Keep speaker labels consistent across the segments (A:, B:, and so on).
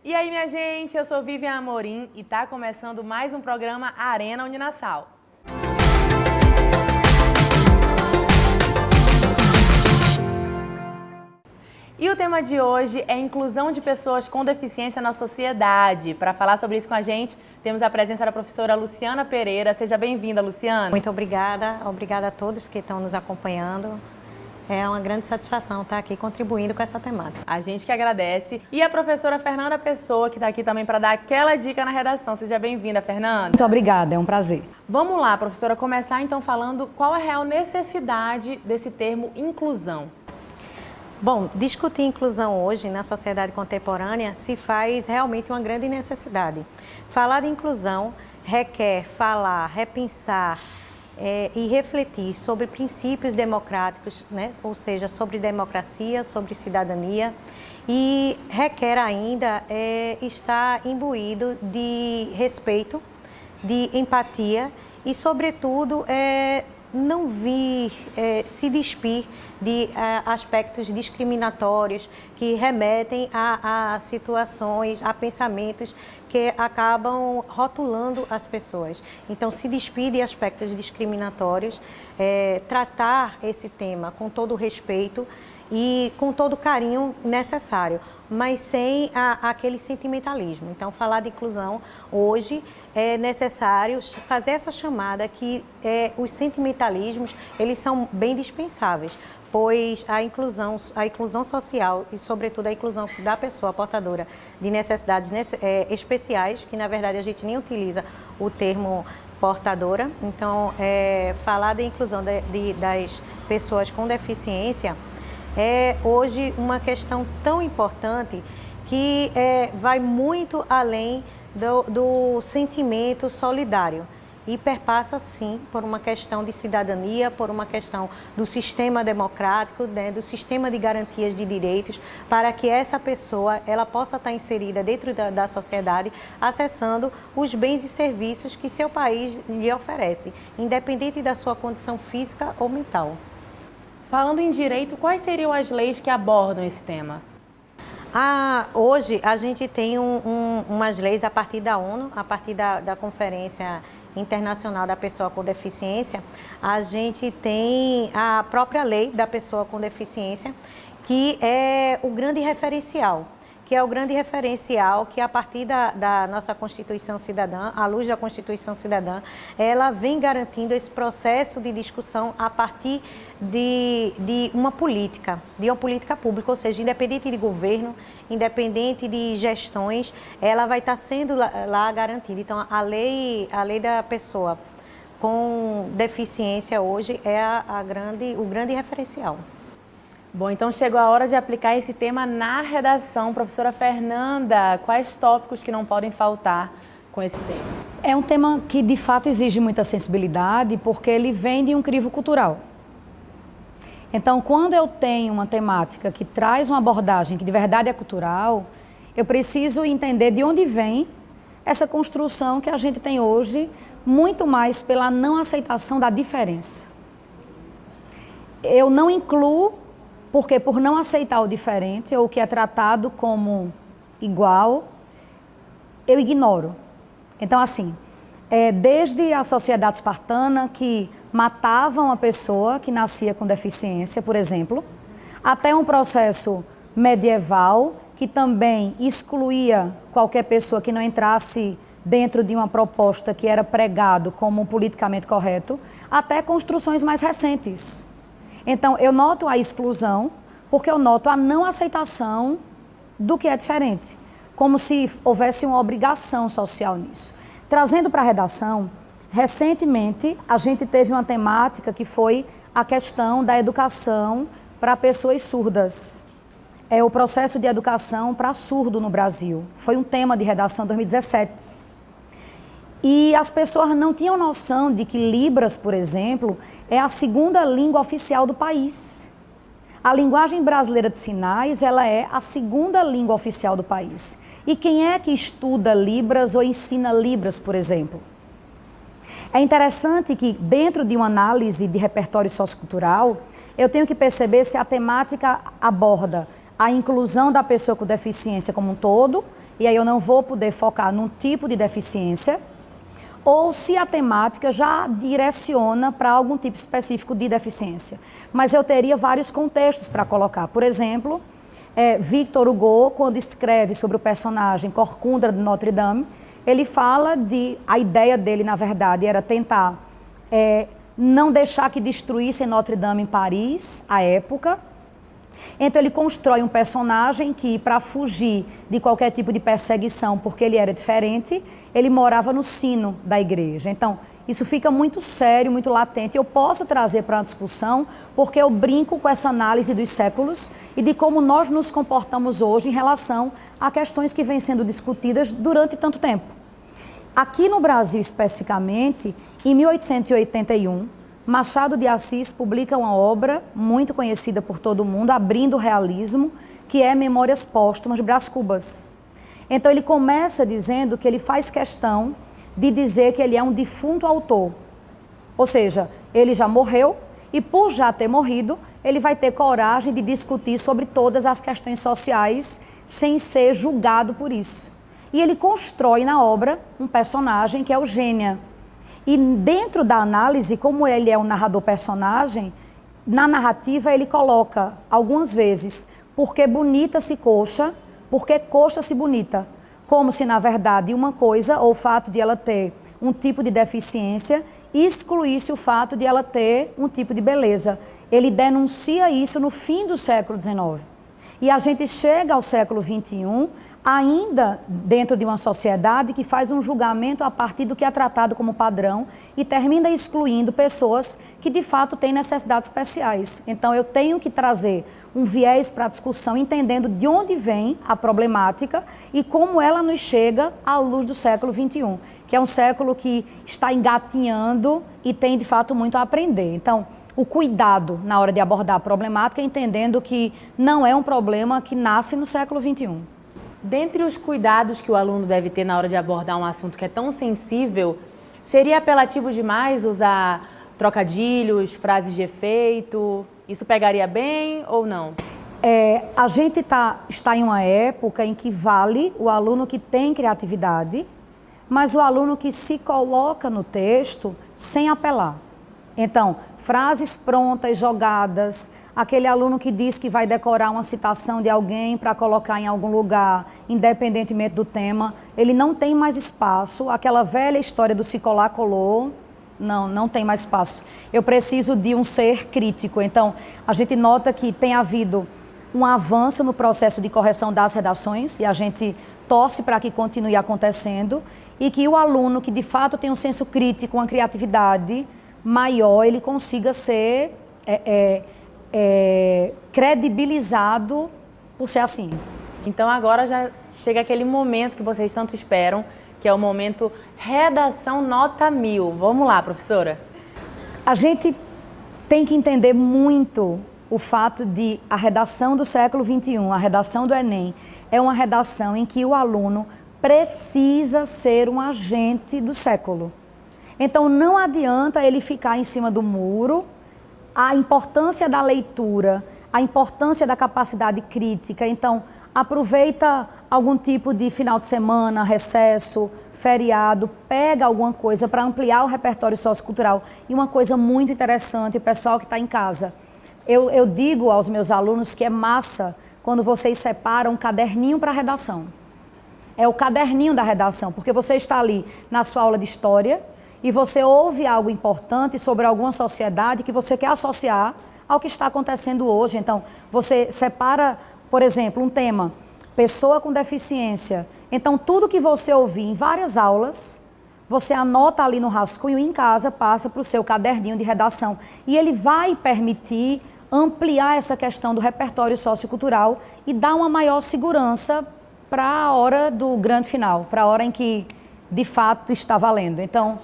A: E aí, minha gente, eu sou Vivian Amorim e tá começando mais um programa Arena Uninasal. E o tema de hoje é inclusão de pessoas com deficiência na sociedade. Para falar sobre isso com a gente, temos a presença da professora Luciana Pereira. Seja bem-vinda, Luciana.
B: Muito obrigada. Obrigada a todos que estão nos acompanhando. É uma grande satisfação estar aqui contribuindo com essa temática.
A: A gente que agradece. E a professora Fernanda Pessoa, que está aqui também para dar aquela dica na redação. Seja bem-vinda, Fernanda.
C: Muito obrigada, é um prazer.
A: Vamos lá, professora, começar então falando qual é a real necessidade desse termo inclusão.
B: Bom, discutir inclusão hoje na sociedade contemporânea se faz realmente uma grande necessidade. Falar de inclusão requer falar, repensar e refletir sobre princípios democráticos, né? Ou seja, sobre democracia, sobre cidadania, e requer ainda estar imbuído de respeito, de empatia e, sobretudo, não vir se despir de aspectos discriminatórios que remetem a situações, a pensamentos que acabam rotulando as pessoas. Então, se despir de aspectos discriminatórios, tratar esse tema com todo o respeito e com todo o carinho necessário, mas sem aquele sentimentalismo. Então, falar de inclusão hoje é necessário fazer essa chamada que os sentimentalismos, eles são bem dispensáveis, pois a inclusão social e, sobretudo, a inclusão da pessoa portadora de necessidades especiais, que, na verdade, a gente nem utiliza o termo portadora. Então, falar da inclusão das pessoas com deficiência é hoje uma questão tão importante que vai muito além do sentimento solidário e perpassa, sim, por uma questão de cidadania, por uma questão do sistema democrático, né, do sistema de garantias de direitos, para que essa pessoa ela possa estar inserida dentro da sociedade, acessando os bens e serviços que seu país lhe oferece, independente da sua condição física ou mental.
A: Falando em direito, quais seriam as leis que abordam esse tema?
B: Hoje a gente tem umas leis a partir da ONU, a partir da Conferência Internacional da Pessoa com Deficiência. A gente tem a própria lei da pessoa com deficiência, que é o grande referencial. Que a partir da nossa Constituição Cidadã, à luz da Constituição Cidadã, ela vem garantindo esse processo de discussão a partir de uma política pública, ou seja, independente de governo, independente de gestões, ela vai estar sendo lá garantida. Então, a lei da pessoa com deficiência hoje é o grande referencial.
A: Bom, então chegou a hora de aplicar esse tema na redação. Professora Fernanda, quais tópicos que não podem faltar com esse tema?
C: É um tema que, de fato, exige muita sensibilidade, porque ele vem de um crivo cultural. Então, quando eu tenho uma temática que traz uma abordagem que de verdade é cultural, eu preciso entender de onde vem essa construção que a gente tem hoje, muito mais pela não aceitação da diferença. Eu não incluo, porque por não aceitar o diferente, ou o que é tratado como igual, eu ignoro. Então, assim, desde a sociedade espartana, que matava uma pessoa que nascia com deficiência, por exemplo, até um processo medieval, que também excluía qualquer pessoa que não entrasse dentro de uma proposta que era pregado como politicamente correto, até construções mais recentes. Então, eu noto a exclusão, porque eu noto a não aceitação do que é diferente, como se houvesse uma obrigação social nisso. Trazendo para a redação, recentemente a gente teve uma temática que foi a questão da educação para pessoas surdas. É o processo de educação para surdo no Brasil. Foi um tema de redação em 2017. E as pessoas não tinham noção de que Libras, por exemplo, é a segunda língua oficial do país. A linguagem brasileira de sinais, ela é a segunda língua oficial do país. E quem é que estuda Libras ou ensina Libras, por exemplo? É interessante que, dentro de uma análise de repertório sociocultural, eu tenho que perceber se a temática aborda a inclusão da pessoa com deficiência como um todo e aí eu não vou poder focar num tipo de deficiência, ou se a temática já direciona para algum tipo específico de deficiência. Mas eu teria vários contextos para colocar. Por exemplo, Victor Hugo, quando escreve sobre o personagem Corcunda de Notre Dame, ele fala a ideia dele, na verdade, era tentar não deixar que destruíssem Notre Dame em Paris, à época. Então ele constrói um personagem que, para fugir de qualquer tipo de perseguição, porque ele era diferente, ele morava no sino da igreja. Então, isso fica muito sério, muito latente. Eu posso trazer para uma discussão, porque eu brinco com essa análise dos séculos e de como nós nos comportamos hoje em relação a questões que vêm sendo discutidas durante tanto tempo. Aqui no Brasil, especificamente, em 1881, Machado de Assis publica uma obra muito conhecida por todo mundo, abrindo o realismo, que é Memórias Póstumas, Brás Cubas. Então ele começa dizendo que ele faz questão de dizer que ele é um defunto autor. Ou seja, ele já morreu e por já ter morrido, ele vai ter coragem de discutir sobre todas as questões sociais sem ser julgado por isso. E ele constrói na obra um personagem que é Eugênia. E dentro da análise, como ele é um narrador-personagem, na narrativa ele coloca, algumas vezes, porque bonita se coxa, porque coxa se bonita. Como se, na verdade, uma coisa, ou o fato de ela ter um tipo de deficiência, excluísse o fato de ela ter um tipo de beleza. Ele denuncia isso no fim do século XIX. E a gente chega ao século XXI, ainda dentro de uma sociedade que faz um julgamento a partir do que é tratado como padrão e termina excluindo pessoas que de fato têm necessidades especiais. Então eu tenho que trazer um viés para a discussão, entendendo de onde vem a problemática e como ela nos chega à luz do século XXI, que é um século que está engatinhando e tem de fato muito a aprender. Então, o cuidado na hora de abordar a problemática, entendendo que não é um problema que nasce no século XXI.
A: Dentre os cuidados que o aluno deve ter na hora de abordar um assunto que é tão sensível, seria apelativo demais usar trocadilhos, frases de efeito? Isso pegaria bem ou não?
C: A gente está em uma época em que vale o aluno que tem criatividade, mas o aluno que se coloca no texto sem apelar. Então, frases prontas, jogadas, aquele aluno que diz que vai decorar uma citação de alguém para colocar em algum lugar, independentemente do tema, ele não tem mais espaço. Aquela velha história do se colar, colou, não tem mais espaço. Eu preciso de um ser crítico. Então, a gente nota que tem havido um avanço no processo de correção das redações e a gente torce para que continue acontecendo e que o aluno que de fato tem um senso crítico, uma criatividade maior, ele consiga ser credibilizado por ser assim.
A: Então agora já chega aquele momento que vocês tanto esperam, que é o momento redação nota 1000. Vamos lá, professora.
C: A gente tem que entender muito o fato de a redação do século XXI, a redação do Enem, é uma redação em que o aluno precisa ser um agente do século. Então, não adianta ele ficar em cima do muro. A importância da leitura, a importância da capacidade crítica. Então, aproveita algum tipo de final de semana, recesso, feriado, pega alguma coisa para ampliar o repertório sociocultural. E uma coisa muito interessante, o pessoal que está em casa. Eu digo aos meus alunos que é massa quando vocês separam um caderninho para redação. É o caderninho da redação, porque você está ali na sua aula de história, e você ouve algo importante sobre alguma sociedade que você quer associar ao que está acontecendo hoje. Então, você separa, por exemplo, um tema, pessoa com deficiência. Então, tudo que você ouvir em várias aulas, você anota ali no rascunho e em casa passa para o seu caderninho de redação. E ele vai permitir ampliar essa questão do repertório sociocultural e dar uma maior segurança para a hora do grande final, para a hora em que, de fato, está valendo. Então,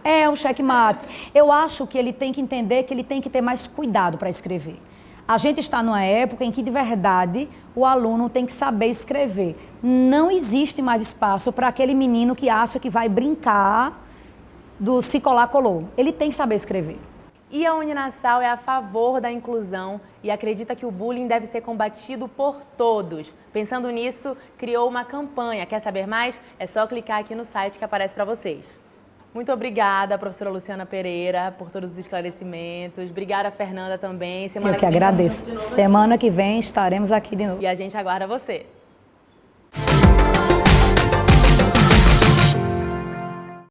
C: é um checkmate. Eu acho que ele tem que entender que ele tem que ter mais cuidado para escrever. A gente está numa época em que, de verdade, o aluno tem que saber escrever. Não existe mais espaço para aquele menino que acha que vai brincar do se colar, colou. Ele tem que saber escrever.
A: E a Uninasal é a favor da inclusão e acredita que o bullying deve ser combatido por todos. Pensando nisso, criou uma campanha. Quer saber mais? É só clicar aqui no site que aparece para vocês. Muito obrigada, professora Luciana Pereira, por todos os esclarecimentos. Obrigada, Fernanda, também.
C: Eu que agradeço. Semana que vem estaremos aqui de novo.
A: E a gente aguarda você.